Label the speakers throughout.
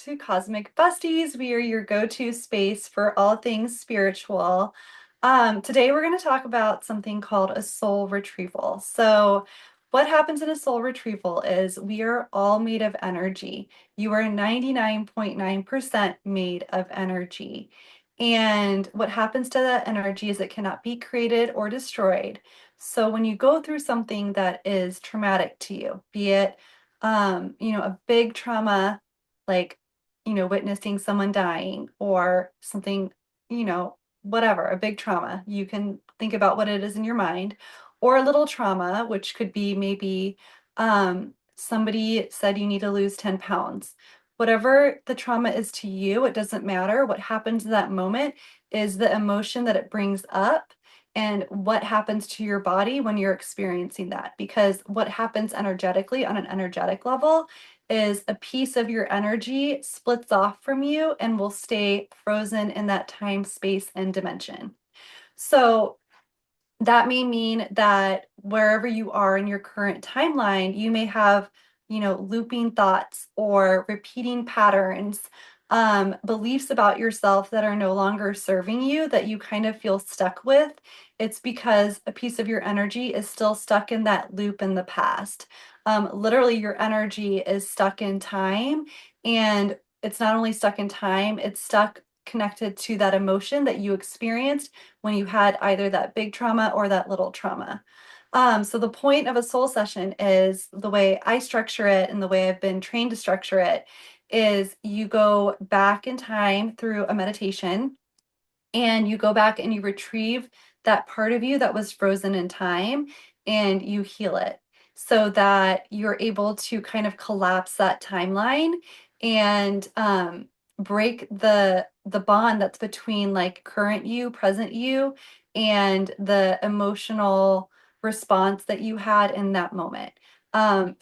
Speaker 1: to Cosmic Besties. We are your go-to space for all things spiritual. Today we're going to talk about something called a soul retrieval. So, what happens in a soul retrieval is we are all made of energy. You are 99.9% made of energy. And what happens to that energy is it cannot be created or destroyed. So, when you go through something that is traumatic to you, be it a big trauma, like, witnessing someone dying or something, whatever, a big trauma. You can think about what it is in your mind, or a little trauma, which could be maybe somebody said you need to lose 10 pounds. Whatever the trauma is to you, it doesn't matter. What happens in that moment is the emotion that it brings up and what happens to your body when you're experiencing that. Because what happens energetically on an energetic level is a piece of your energy splits off from you and will stay frozen in that time, space, and dimension. So that may mean that wherever you are in your current timeline, you may have, looping thoughts or repeating patterns, beliefs about yourself that are no longer serving you that you kind of feel stuck with. It's because a piece of your energy is still stuck in that loop in the past. Literally, your energy is stuck in time, and it's not only stuck in time, it's stuck connected to that emotion that you experienced when you had either that big trauma or that little trauma. So the point of a soul session is the way I structure it and the way I've been trained to structure it is you go back in time through a meditation and you go back and you retrieve that part of you that was frozen in time and you heal it so that you're able to kind of collapse that timeline and break the bond that's between like current you, present you, and the emotional response that you had in that moment.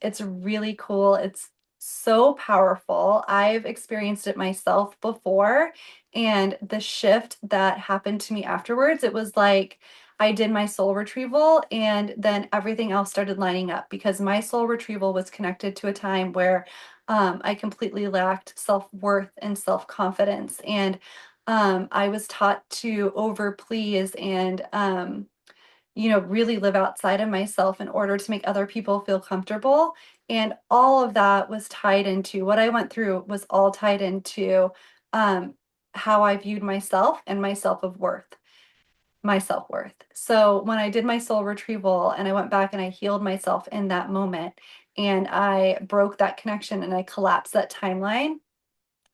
Speaker 1: It's really cool. It's so powerful. I've experienced it myself before, and the shift that happened to me afterwards, it was like I did my soul retrieval and then everything else started lining up because my soul retrieval was connected to a time where I completely lacked self-worth and self-confidence. And I was taught to over please and really live outside of myself in order to make other people feel comfortable. And all of that was tied into what I went through, was all tied into um, how I viewed myself and my self-worth. So when I did my soul retrieval and I went back and I healed myself in that moment and I broke that connection and I collapsed that timeline,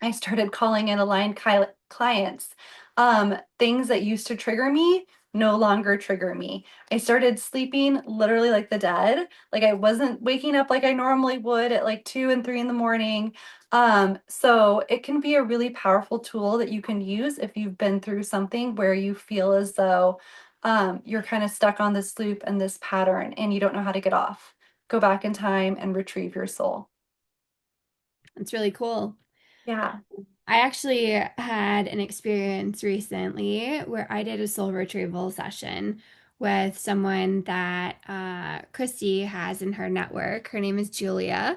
Speaker 1: I started calling in aligned clients. Things that used to trigger me no longer trigger me. I started sleeping literally like the dead. Like I wasn't waking up like I normally would at like 2 and 3 in the morning. So it can be a really powerful tool that you can use if you've been through something where you feel as though you're kind of stuck on this loop and this pattern and you don't know how to get off. Go back in time and retrieve your soul.
Speaker 2: It's really cool.
Speaker 1: Yeah.
Speaker 2: I actually had an experience recently where I did a soul retrieval session with someone that Christy has in her network. Her name is Julia,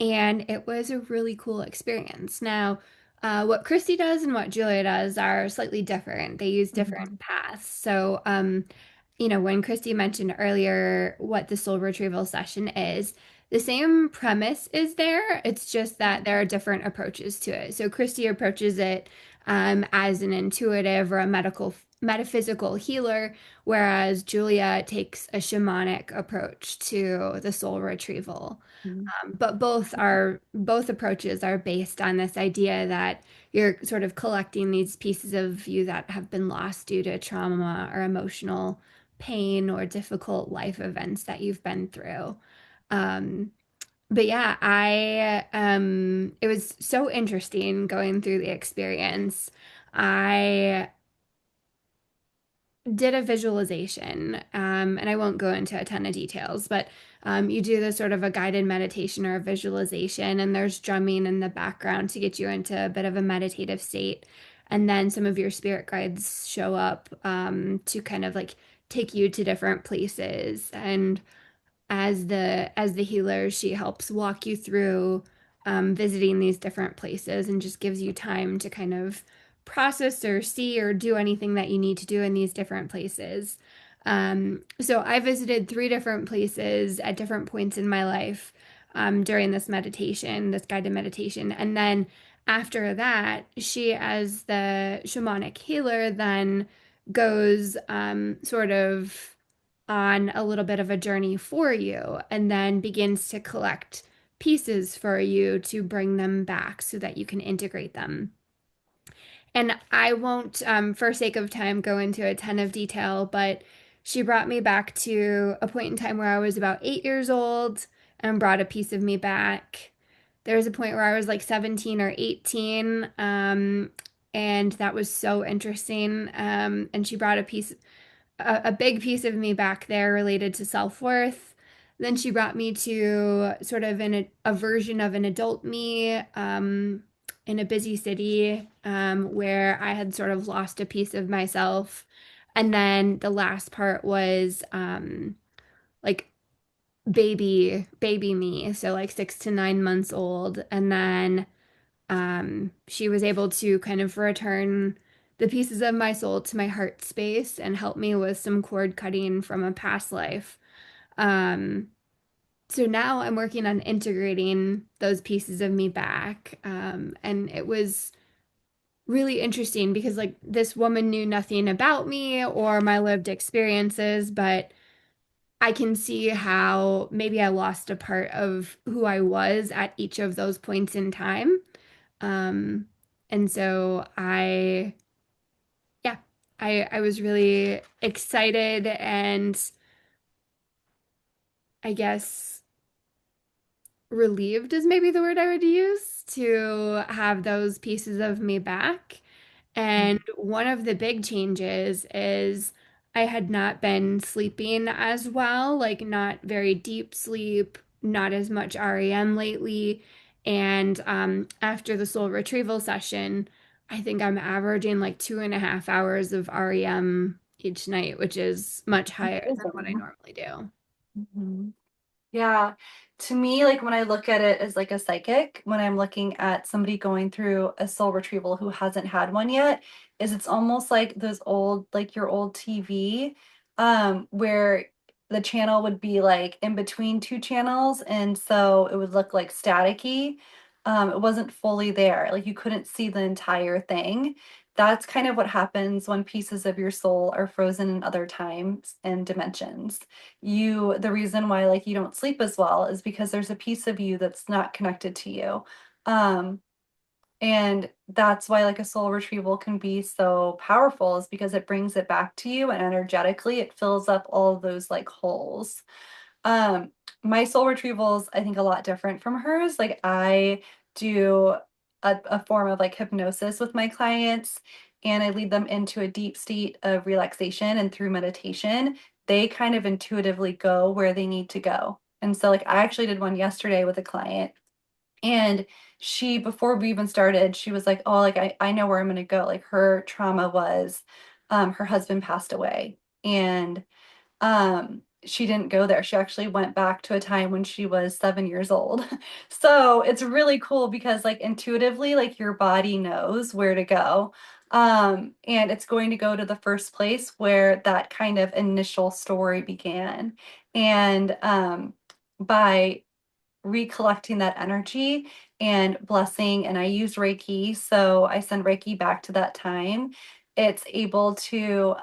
Speaker 2: and it was a really cool experience. Now, what Christy does and what Julia does are slightly different. They use different
Speaker 1: Mhm.
Speaker 2: paths. So, when Christy mentioned earlier what the soul retrieval session is, the same premise is there. It's just that there are different approaches to it. So Christy approaches it as an intuitive or a metaphysical healer, whereas Julia takes a shamanic approach to the soul retrieval.
Speaker 1: Mhm.
Speaker 2: But both approaches are based on this idea that you're sort of collecting these pieces of you that have been lost due to trauma or emotional pain or difficult life events that you've been through. Um, but yeah, I it was so interesting going through the experience. I did a visualization, and I won't go into a ton of details, but you do this sort of a guided meditation or a visualization, and there's drumming in the background to get you into a bit of a meditative state. And then some of your spirit guides show up to kind of like take you to different places. And as the healer, she helps walk you through visiting these different places and just gives you time to kind of process or see or do anything that you need to do in these different places. So I visited three different places at different points in my life during this meditation, this guided meditation. And then after that, she, as the shamanic healer, then goes sort of on a little bit of a journey for you and then begins to collect pieces for you to bring them back so that you can integrate them. And I won't, for sake of time, go into a ton of detail, but she brought me back to a point in time where I was about 8 years old and brought a piece of me back. There was a point where I was like 17 or 18, and that was so interesting. And she brought a big piece of me back there related to self-worth. Then she brought me to sort of a version of an adult me in a busy city where I had sort of lost a piece of myself. And then the last part was like baby me, so like 6 to 9 months old. And then she was able to kind of return the pieces of my soul to my heart space and help me with some cord cutting from a past life. Um, so now I'm working on integrating those pieces of me back. And it was really interesting because, like, this woman knew nothing about me or my lived experiences, but I can see how maybe I lost a part of who I was at each of those points in time. Um, and so yeah, I was really excited and I guess relieved is maybe the word I would use to have those pieces of me back. And one of the big changes is I had not been sleeping as well, like not very deep sleep, not as much REM lately. And after the soul retrieval session, I think I'm averaging like 2.5 hours of REM each night, which is much higher than what I normally do.
Speaker 1: Mhm. Yeah. To me, like when I look at it as like a psychic, when I'm looking at somebody going through a soul retrieval who hasn't had one yet, is it's almost like those old, like your old TV, where the channel would be like in between two channels, and so it would look like staticky. It wasn't fully there, like you couldn't see the entire thing. That's kind of what happens when pieces of your soul are frozen in other times and dimensions. The reason why like you don't sleep as well is because there's a piece of you that's not connected to you. um and that's why like a soul retrieval can be so powerful, is because it brings it back to you, and energetically it fills up all of those like holes. um, my soul retrieval's, I think, a lot different from hers. Like I do a form of like hypnosis with my clients, and I lead them into a deep state of relaxation, and through meditation, they kind of intuitively go where they need to go. And so like I actually did one yesterday with a client, and she, before we even started, she was like, "Oh, like I know where I'm gonna go." Like her trauma was her husband passed away. And she didn't go there. She actually went back to a time when she was 7 years old. So it's really cool because like intuitively, like your body knows where to go. And it's going to go to the first place where that kind of initial story began. And by recollecting that energy and blessing, and I use Reiki, so I send Reiki back to that time. It's able to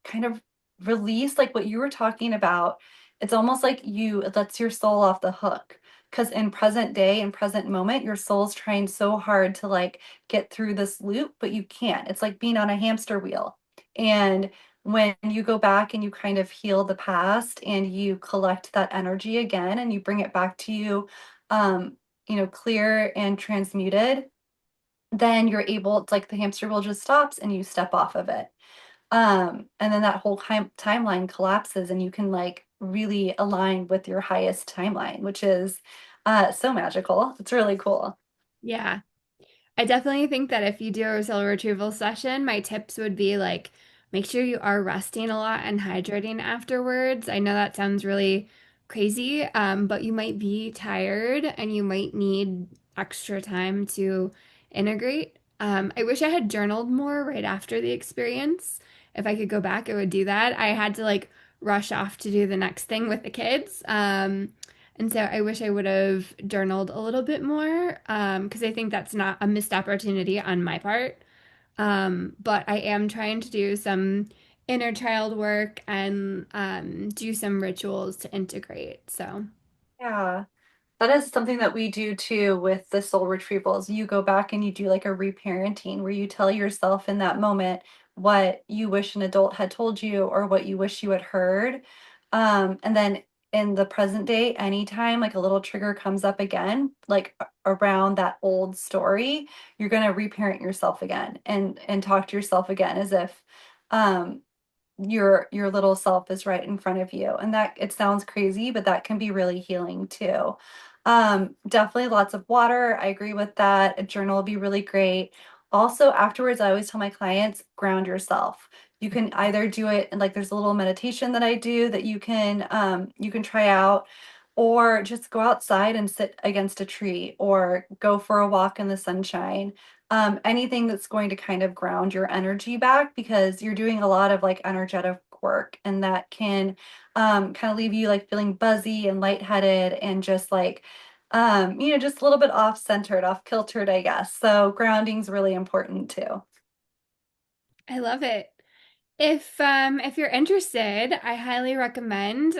Speaker 1: kind of release like what you were talking about. It's almost like it lets your soul off the hook, because in present day and present moment your soul's trying so hard to like get through this loop, but you can't. It's like being on a hamster wheel. And when you go back and you kind of heal the past and you collect that energy again and you bring it back to you, um, clear and transmuted, then you're able, it's like the hamster wheel just stops and you step off of it. And then that whole timeline collapses and you can like really align with your highest timeline, which is so magical. It's really cool.
Speaker 2: Yeah. I definitely think that if you do a soul retrieval session, my tips would be like make sure you are resting a lot and hydrating afterwards. I know that sounds really crazy, but you might be tired and you might need extra time to integrate. I wish I had journaled more right after the experience. If I could go back, I would do that. I had to like rush off to do the next thing with the kids. And so I wish I would have journaled a little bit more because I think that's not a missed opportunity on my part. But I am trying to do some inner child work and do some rituals to integrate. So
Speaker 1: Yeah. That is something that we do too with the soul retrievals. You go back and you do like a reparenting where you tell yourself in that moment what you wish an adult had told you or what you wish you had heard. And then in the present day, anytime like a little trigger comes up again, like around that old story, you're gonna reparent yourself again and talk to yourself again as if um your little self is right in front of you, and that it sounds crazy, but that can be really healing too. Definitely lots of water, I agree with that. A journal would be really great. Also afterwards, I always tell my clients, ground yourself. You can either do it and like there's a little meditation that I do that you can try out, or just go outside and sit against a tree or go for a walk in the sunshine. Anything that's going to kind of ground your energy back because you're doing a lot of like energetic work, and that can kind of leave you like feeling buzzy and lightheaded and just like just a little bit off centered, off kiltered, I guess. So grounding's really important too.
Speaker 2: I love it. If you're interested, I highly recommend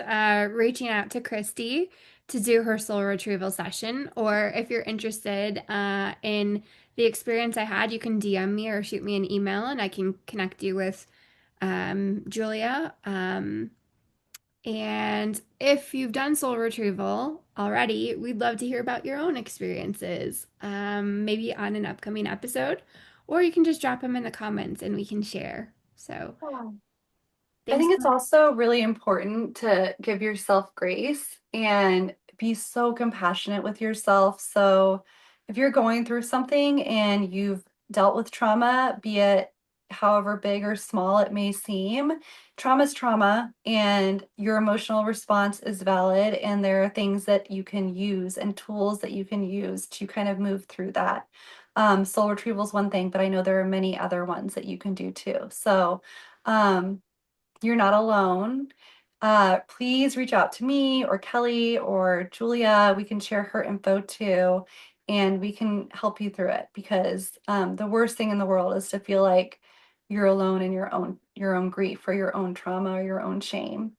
Speaker 2: reaching out to Christy to do her soul retrieval session. Or if you're interested in the experience I had, you can DM me or shoot me an email, and I can connect you with Julia. And if you've done soul retrieval already, we'd love to hear about your own experiences, maybe on an upcoming episode, or you can just drop them in the comments and we can share. So
Speaker 1: I
Speaker 2: thanks
Speaker 1: think
Speaker 2: so
Speaker 1: it's
Speaker 2: much.
Speaker 1: also really important to give yourself grace and be so compassionate with yourself. So, if you're going through something and you've dealt with trauma, be it however big or small it may seem, trauma is trauma, and your emotional response is valid. And there are things that you can use and tools that you can use to kind of move through that. Soul retrieval is one thing, but I know there are many other ones that you can do too. So, um, you're not alone. Please reach out to me or Kelly or Julia. We can share her info too, and we can help you through it because the worst thing in the world is to feel like you're alone in your own grief or your own trauma or your own shame.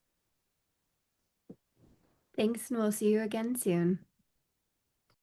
Speaker 2: Thanks, and we'll see you again soon.